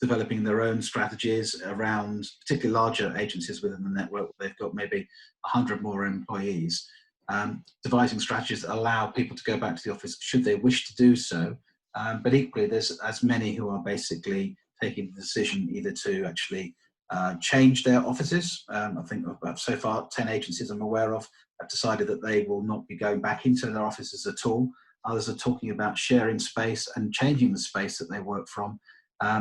S1: developing their own strategies around, particularly larger agencies within the network. They've got maybe 100 more employees, devising strategies that allow people to go back to the office should they wish to do so. But equally, there's as many who are basically taking the decision either to actually change their offices. I think so far 10 agencies I'm aware of have decided that they will not be going back into their offices at all. Others are talking about sharing space and changing the space that they work from,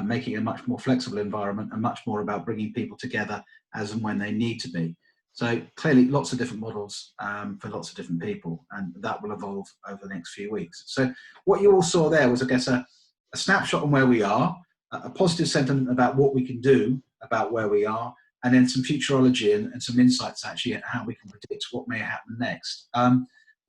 S1: making a much more flexible environment and much more about bringing people together as and when they need to be. So clearly lots of different models for lots of different people, and that will evolve over the next few weeks. So what you all saw there was, I guess, a snapshot on where we are, a positive sentiment about what we can do about where we are, and then some futurology and some insights actually at how we can predict what may happen next.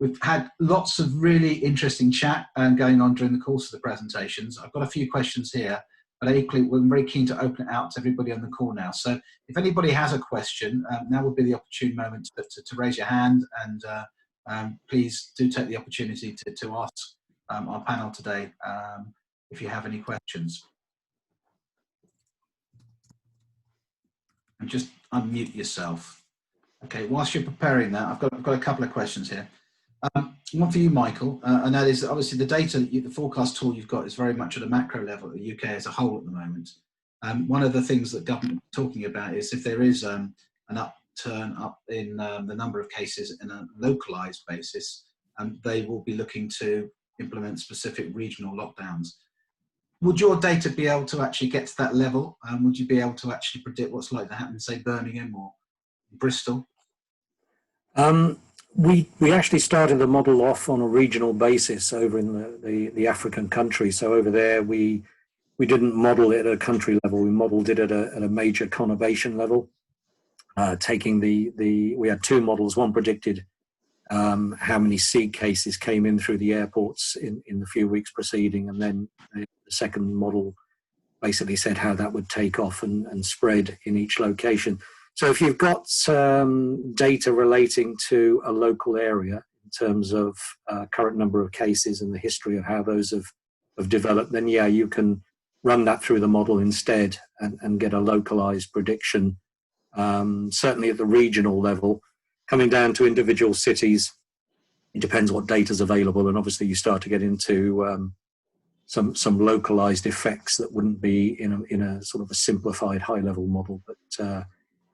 S1: We've had lots of really interesting chat going on during the course of the presentations. I've got a few questions here, but equally we're very keen to open it out to everybody on the call now. So if anybody has a question, now would be the opportune moment to raise your hand, and please do take the opportunity to ask our panel today if you have any questions. And just unmute yourself. Okay, whilst you're preparing that, I've got a couple of questions here. One for you, Michael, and that is that obviously the data, the forecast tool you've got is very much at a macro level at the UK as a whole at the moment. One of the things that government is talking about is if there is an upturn up in the number of cases in a localised basis, they will be looking to implement specific regional lockdowns. Would your data be able to actually get to that level? Would you be able to actually predict what's likely to happen, say, Birmingham or Bristol?
S2: We actually started the model off on a regional basis over in the African countries. So over there, we didn't model it at a country level. We modeled it at a major conurbation level, taking we had two models. One predicted how many seed cases came in through the airports in the few weeks preceding, and then the second model basically said how that would take off and spread in each location. So if you've got data relating to a local area in terms of current number of cases and the history of how those have developed, then yeah, you can run that through the model instead and get a localized prediction, certainly at the regional level. Coming down to individual cities, it depends what data is available, and obviously you start to get into some localized effects that wouldn't be in a sort of a simplified high-level model, but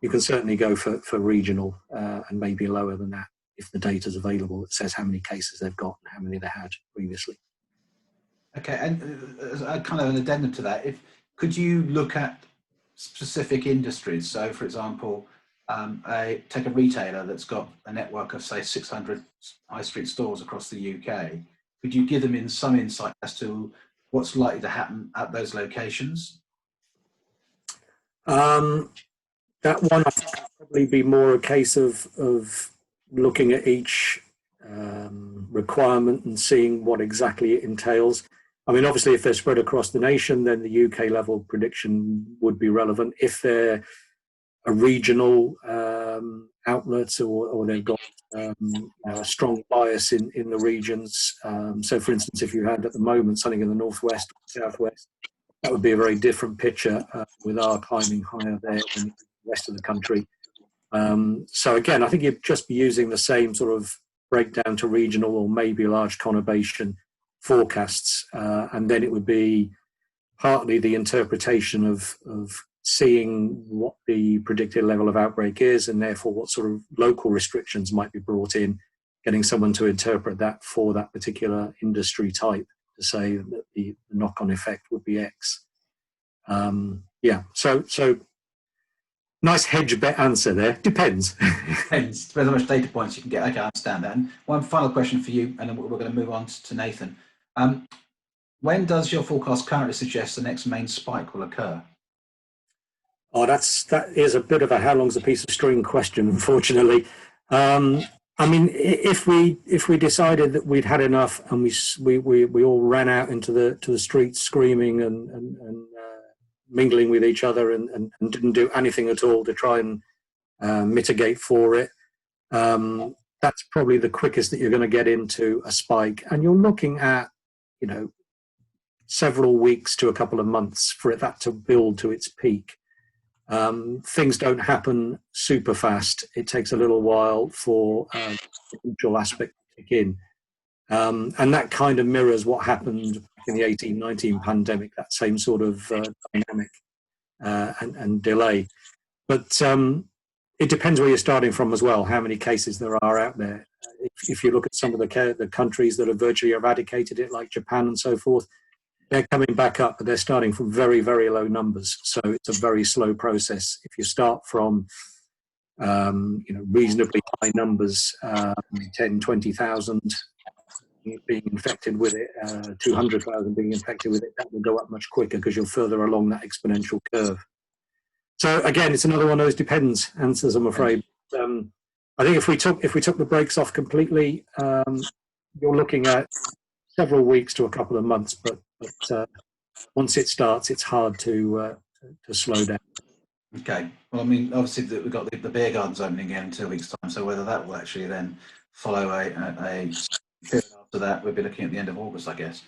S2: you can certainly go for regional and maybe lower than that if the data is available that says how many cases they've got and how many they had previously.
S1: Okay, and as a kind of an addendum to that, could you look at specific industries? So, for example, take a retailer that's got a network of, say, 600 high street stores across the UK. Could you give them some insight as to what's likely to happen at those locations?
S2: That one I think would probably be more a case of looking at each requirement and seeing what exactly it entails. I mean, obviously, if they're spread across the nation, then the UK level prediction would be relevant. If they're a regional outlet or they've got a strong bias in the regions. So, for instance, if you had at the moment something in the northwest or southwest, that would be a very different picture with our climbing higher there than the rest of the country. So again, I think you'd just be using the same sort of breakdown to regional or maybe large conurbation forecasts, and then it would be partly the interpretation of seeing what the predicted level of outbreak is, and therefore what sort of local restrictions might be brought in, getting someone to interpret that for that particular industry type to say that the knock-on effect would be X. So nice hedge bet answer there. Depends.
S1: Depends how much data points you can get. Okay, I understand that. And one final question for you, and then we're going to move on to Nathan. When does your forecast currently suggest the next main spike will occur?
S2: Oh, that is a bit of a how long's a piece of string question, unfortunately. I mean, if we decided that we'd had enough and we all ran out into the streets screaming and mingling with each other and didn't do anything at all to try and mitigate for it, that's probably the quickest that you're going to get into a spike. And you're looking at, several weeks to a couple of months for that to build to its peak. Things don't happen super fast. It takes a little while for the potential aspect to kick in. And that kind of mirrors what happened in the 18-19 pandemic, that same sort of dynamic and delay. But it depends where you're starting from as well, how many cases there are out there. If you look at some of the countries that have virtually eradicated it, like Japan and so forth, they're coming back up, but they're starting from very, very low numbers. So it's a very slow process. If you start from reasonably high numbers, 10, 20,000 being infected with it, 200,000 being infected with it, that will go up much quicker because you're further along that exponential curve. So again, it's another one of those depends answers, I'm afraid. I think if we took the brakes off completely, you're looking at several weeks to a couple of months, but once it starts, it's hard to slow down.
S1: Okay. Well, I mean, obviously we've got the beer gardens opening again in 2 weeks' time. So whether that will actually then follow a period after that, we'll be looking at the end of August, I guess.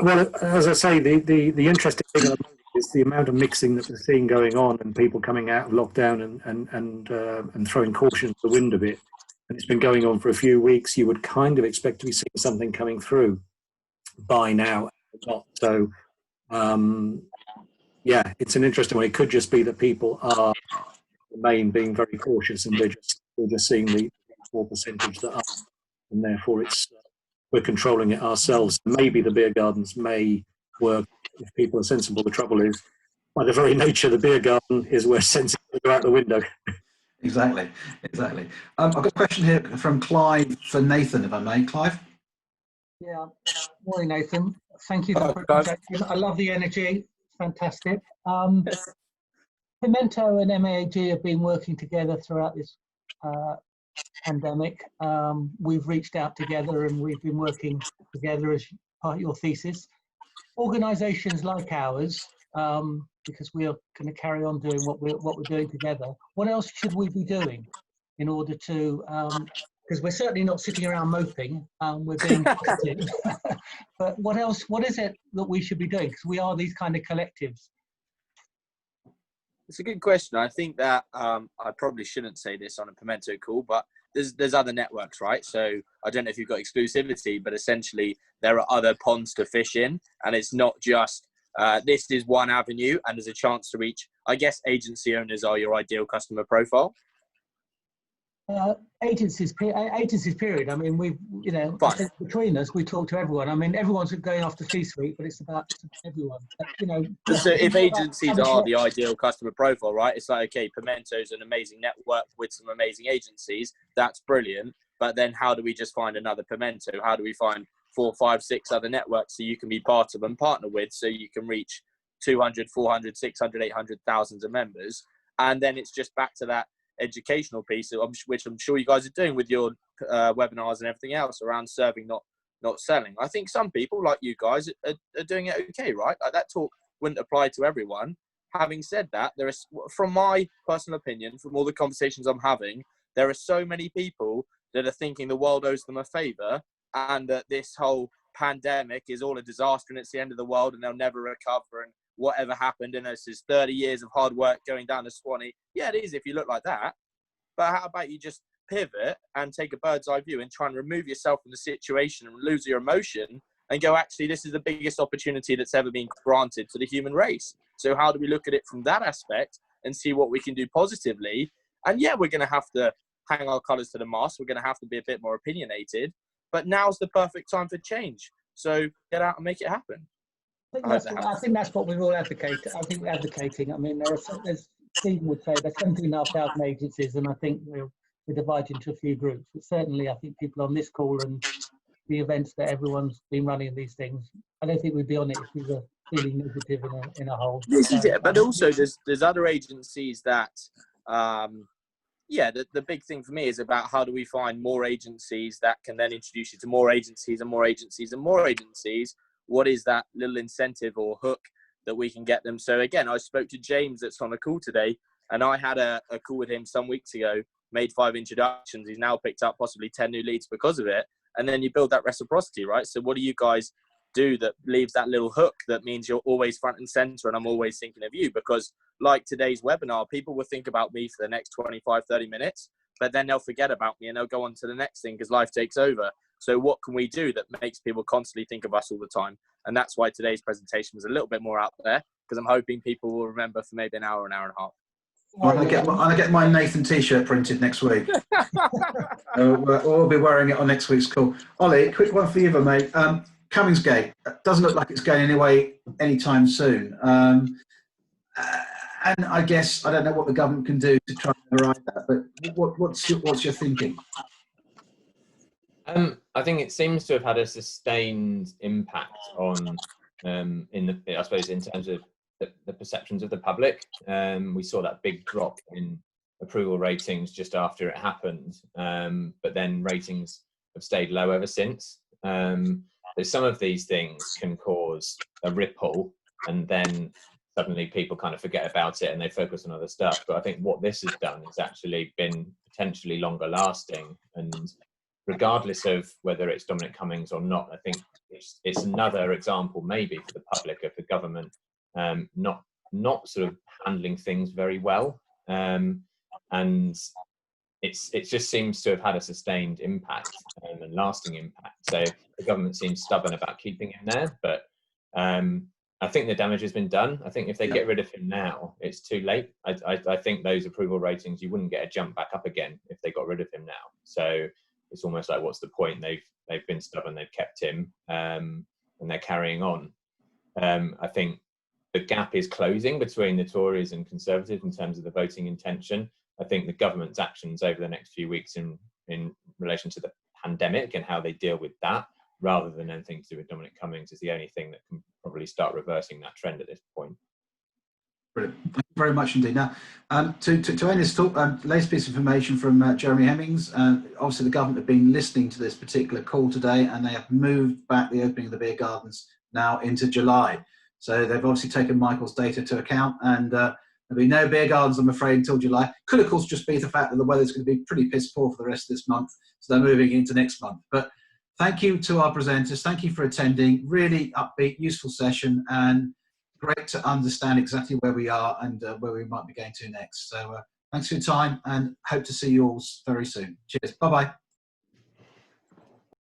S2: Well, as I say, the interesting thing at the moment is the amount of mixing that we're seeing going on, and people coming out of lockdown and throwing caution to the wind a bit. And it's been going on for a few weeks. You would kind of expect to be seeing something coming through by now. Not so. It's an interesting one. It could just be that people are remain being very cautious, and we're just seeing the 4% that are, and therefore we're controlling it ourselves. Maybe the beer gardens may work if people are sensible. The trouble is, by the very nature of the beer garden, is where sensible go out the window.
S1: Exactly. I've got a question here from Clive for Nathan, if I may. Clive?
S5: Yeah. Morning, Nathan. Thank you for the presentation. I love the energy. Fantastic. Pimento and MAG have been working together throughout this pandemic. We've reached out together and we've been working together as part of your thesis. Organisations like ours, because we are going to carry on doing what we're doing together, what else should we be doing in order to, because we're certainly not sitting around moping, we're being positive, but what is it that we should be doing? Because we are these kind of collectives.
S3: It's a good question. I think that I probably shouldn't say this on a Pimento call, but there's other networks, right? So I don't know if you've got exclusivity, but essentially there are other ponds to fish in, and it's not just this is one avenue, and there's a chance to reach. I guess agency owners are your ideal customer profile.
S5: Agencies period. I mean, I think between us, we talk to everyone. I mean, everyone's going off the C-suite, but it's about everyone. But,
S3: so if agencies are the ideal customer profile, right? It's like, okay, Pimento's an amazing network with some amazing agencies. That's brilliant. But then how do we just find another Pimento? How do we find 4, 5, 6 other networks so you can be part of and partner with, so you can reach 200, 400, 600, 800,000 of members. And then it's just back to that educational piece, which I'm sure you guys are doing with your webinars and everything else around serving, not selling. I think some people like you guys are doing it okay, right? Like, that talk wouldn't apply to everyone. Having said that, there is, from my personal opinion, from all the conversations I'm having, there are so many people that are thinking the world owes them a favor and that this whole pandemic is all a disaster and it's the end of the world and they'll never recover and whatever happened, and this is 30 years of hard work going down the Swanee. Yeah, it is if you look like that. But how about you just pivot and take a bird's eye view and try and remove yourself from the situation and lose your emotion and go, actually, this is the biggest opportunity that's ever been granted to the human race. So how do we look at it from that aspect and see what we can do positively? And yeah, we're going to have to hang our colours to the mast. We're going to have to be a bit more opinionated. But now's the perfect time for change. So get out and make it happen.
S5: I think that's what we're all advocating. I think we're advocating. I mean, there's Stephen would say there's 17,500 agencies, and I think we're divided into a few groups. But certainly, I think people on this call and the events that everyone's been running these things, I don't think we'd be on it if we were feeling negative in a whole.
S3: This is it. But also, there's other agencies that, the big thing for me is about how do we find more agencies that can then introduce you to more agencies and more agencies and more agencies. What is that little incentive or hook that we can get them? So again, I spoke to James that's on a call today, and I had a call with him some weeks ago, made 5 introductions. He's now picked up possibly 10 new leads because of it. And then you build that reciprocity, right? So what do you guys do that leaves that little hook that means you're always front and center and I'm always thinking of you? Because like today's webinar, people will think about me for the next 25, 30 minutes, but then they'll forget about me and they'll go on to the next thing because life takes over. So what can we do that makes people constantly think of us all the time? And that's why today's presentation was a little bit more out there, because I'm hoping people will remember for maybe an hour and a half.
S1: I'm gonna get my Nathan T-shirt printed next week. We'll be wearing it on next week's call. Ollie, quick one for you, mate. Cummingsgate doesn't look like it's going anyway anytime soon. And I guess I don't know what the government can do to try and arrive at that. But what's your thinking?
S4: I think it seems to have had a sustained impact on, I suppose, in terms of the perceptions of the public. We saw that big drop in approval ratings just after it happened, but then ratings have stayed low ever since. So some of these things can cause a ripple, and then suddenly people kind of forget about it and they focus on other stuff. But I think what this has done is actually been potentially longer lasting, and regardless of whether it's Dominic Cummings or not, I think it's another example maybe for the public of the government not sort of handling things very well, and it just seems to have had a sustained impact and lasting impact. So the government seems stubborn about keeping him there, but I think the damage has been done. I think if they get rid of him now, it's too late. I think those approval ratings, you wouldn't get a jump back up again if they got rid of him now. So it's almost like, what's the point? They've been stubborn, they've kept him, and they're carrying on. I think the gap is closing between the Tories and Conservatives in terms of the voting intention. I think the government's actions over the next few weeks in relation to the pandemic and how they deal with that, rather than anything to do with Dominic Cummings, is the only thing that can probably start reversing that trend at this point.
S1: Brilliant. Thank you very much indeed. Now, to end this talk, latest piece of information from Jeremy Hemmings. Obviously, the government have been listening to this particular call today, and they have moved back the opening of the beer gardens now into July. So they've obviously taken Michael's data to account, and there'll be no beer gardens, I'm afraid, until July. Could, of course, just be the fact that the weather's going to be pretty piss poor for the rest of this month, so they're moving into next month. But thank you to our presenters. Thank you for attending. Really upbeat, useful session, and great to understand exactly where we are and where we might be going to next. So thanks for your time, and hope to see you all very soon. Cheers. Bye-bye.